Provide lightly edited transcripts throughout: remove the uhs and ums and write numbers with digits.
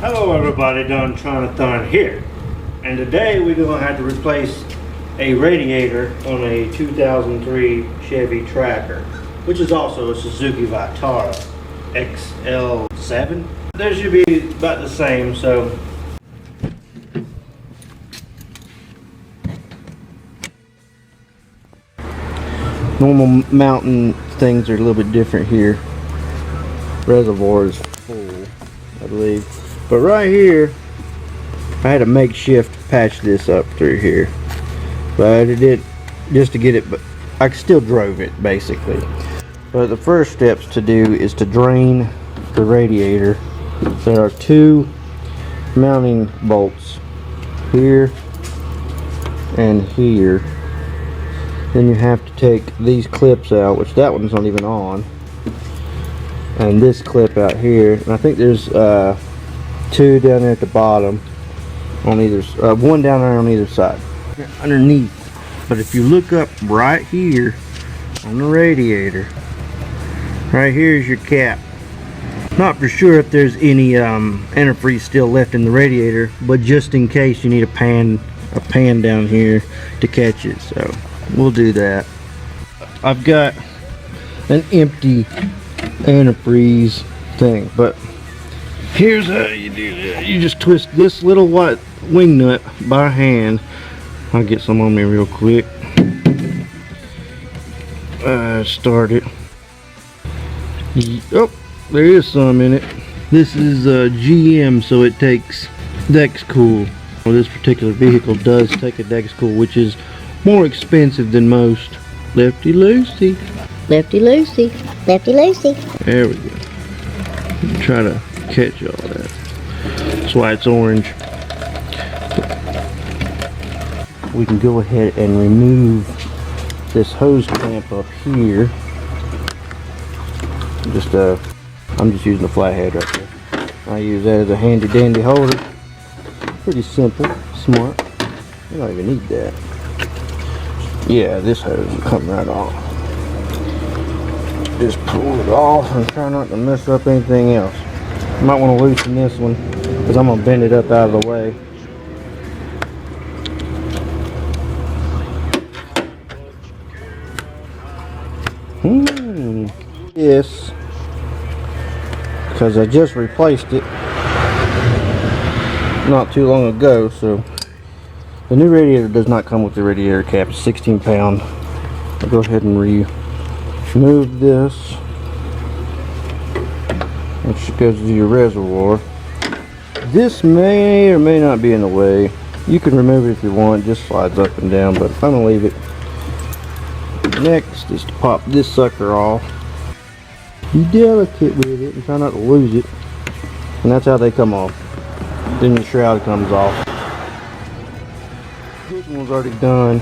Hello everybody, DonTronAthon here, and today we're going to have to replace a radiator on a 2003 Chevy Tracker, which is also a Suzuki Vitara XL7. They should be about the same, so normal mountain things are a little bit different here. Reservoir is full, I believe. But right here, I had to makeshift patch this up through here. But I did just to get it, but I still drove it basically. But the first steps to do is to drain the radiator. There are two mounting bolts here and here. Then you have to take these clips out, which that one's not even on. And this clip out here. And I think there's two down there at the bottom on either one down there on either side underneath. But if you look up right here on the radiator, right here is your cap. Not for sure if there's any antifreeze still left in the radiator, but just in case you need a pan down here to catch it, so we'll do that. I've got an empty antifreeze thing, but here's how you do that. You just twist this little white wing nut by hand. I'll get some on me real quick. Start it. Oh, there is some in it. This is GM, so it takes Dex-Cool. Well, this particular vehicle does take a Dex-Cool, which is more expensive than most. Lefty loosey. Lefty loosey. Lefty loosey. There we go. Try to catch all that. That's why it's orange. We can go ahead and remove this hose clamp up here. I'm just using a flathead right there. I use that as a handy dandy holder. Pretty simple, smart. You don't even need that. Yeah, this hose will come right off. Just pull it off and try not to mess up anything else. You might want to loosen this one because I'm going to bend it up out of the way. Yes, because I just replaced it not too long ago, so the new radiator does not come with the radiator cap. It's 16 pound. I'll go ahead and remove this, which goes to your reservoir. This may or may not be in the way. You can remove it if you want. It just slides up and down, but I'm gonna leave it. Next is to pop this sucker off. Be delicate with it and try not to lose it. And that's how they come off. Then your shroud comes off. This one's already done.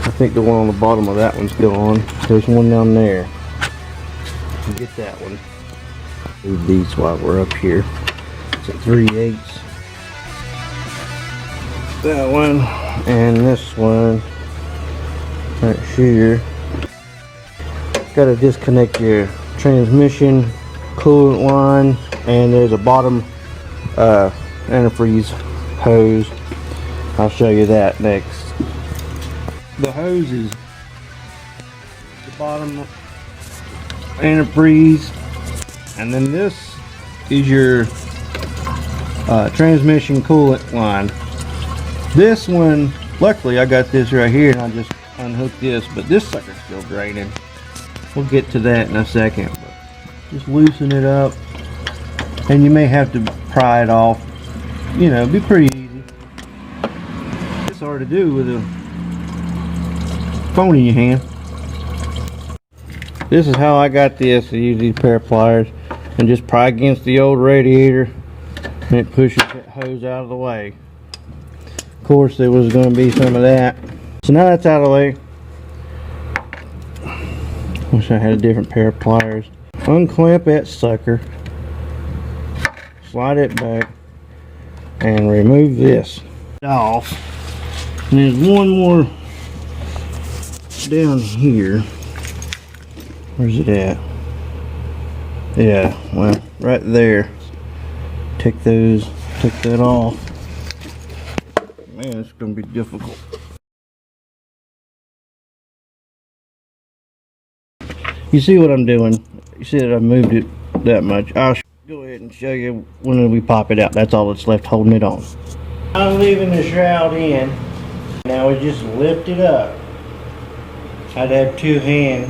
I think the one on the bottom of that one's gone. There's one down there. Get that one. Move these while we're up here. It's a 3/8. That one and this one right here. Got to disconnect your transmission coolant line, and there's a bottom antifreeze hose. I'll show you that next. The hose is the bottom antifreeze, and then this is your transmission coolant line. This one, luckily I got this right here and I just unhooked this, but this sucker's still draining. We'll get to that in a second, but just loosen it up, and you may have to pry it off. You know, it'd be pretty easy. It's hard to do with a phone in your hand. This is how I got this. I use these pair of pliers and just pry against the old radiator, and it pushes that hose out of the way. Of course, there was going to be some of that. So now that's out of the way. Wish I had a different pair of pliers. Unclamp that sucker, slide it back, and remove this off. And there's one more down here. Where's it at? Yeah, well, right there. take that off. Man, it's gonna be difficult. You see what I'm doing? You see that I moved it that much. I'll go ahead and show you when we pop it out. That's all that's left holding it on. I'm leaving the shroud in. Now we just lift it up. I'd have two hands.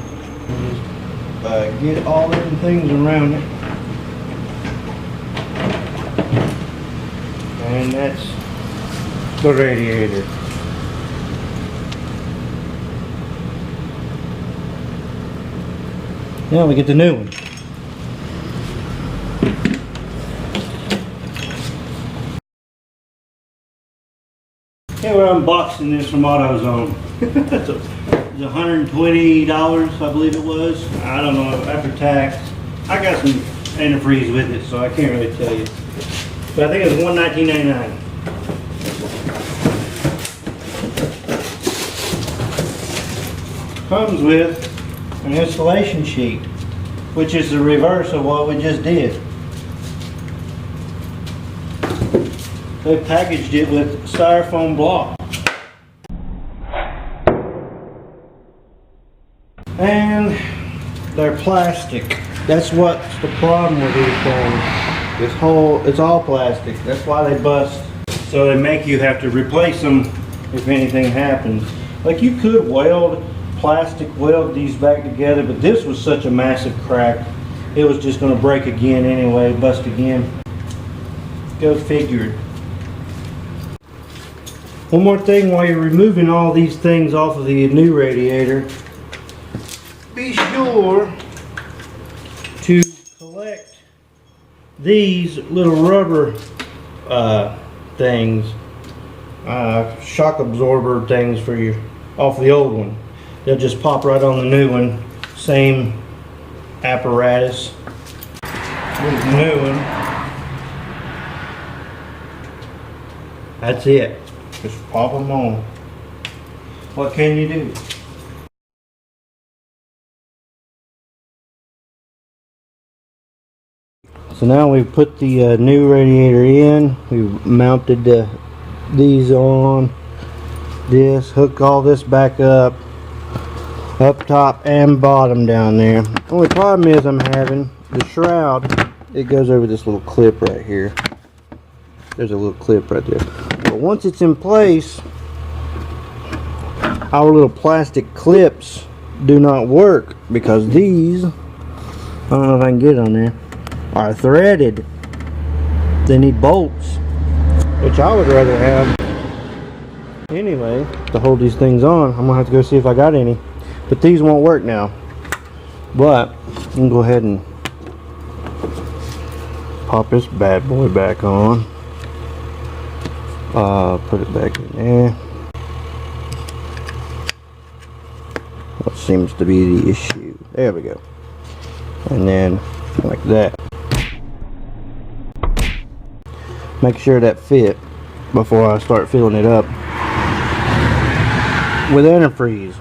Just get all them things around it. And that's the radiator. Now we get the new one. Yeah, we're unboxing this from AutoZone. It's $120, I believe it was. I don't know, after tax. I got some antifreeze with it, so I can't really tell you. But I think it was $19.99. Comes with an installation sheet, which is the reverse of what we just did. They packaged it with styrofoam block. And they're plastic. That's what's the problem with these things. It's all plastic. That's why they bust. So they make you have to replace them if anything happens. Like you could weld these back together, but this was such a massive crack, it was just going to break again anyway, bust again. Go figure. One more thing while you're removing all these things off of the new radiator, be sure to collect these little rubber things, shock absorber things for you off the old one. They'll just pop right on the new one. Same apparatus with the new one. That's it. Just pop them on. What can you do? So now we've put the new radiator in. We've mounted these on this, hook all this back up top and bottom down there. Only problem is I'm having the shroud, it goes over this little clip right here. There's a little clip right there. But once it's in place, our little plastic clips do not work because these, I don't know if I can get it on there, are threaded. They need bolts, which I would rather have anyway to hold these things on. I'm gonna have to go see if I got any, but these won't work now. But I'm gonna go ahead and pop this bad boy back on. Put it back in there. What seems to be the issue? There we go. And then like that. Make sure that fit before I start filling it up with antifreeze.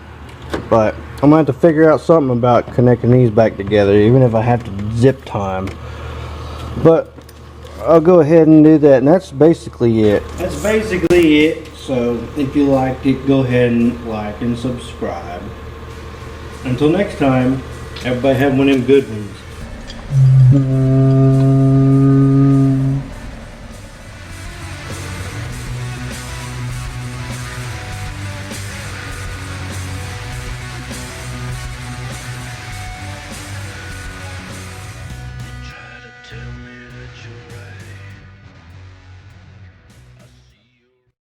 But I'm gonna have to figure out something about connecting these back together, even if I have to zip time. But I'll go ahead and do that, and that's basically it. That's basically it. So if you liked it, go ahead and like and subscribe. Until next time, everybody have one of them good ones.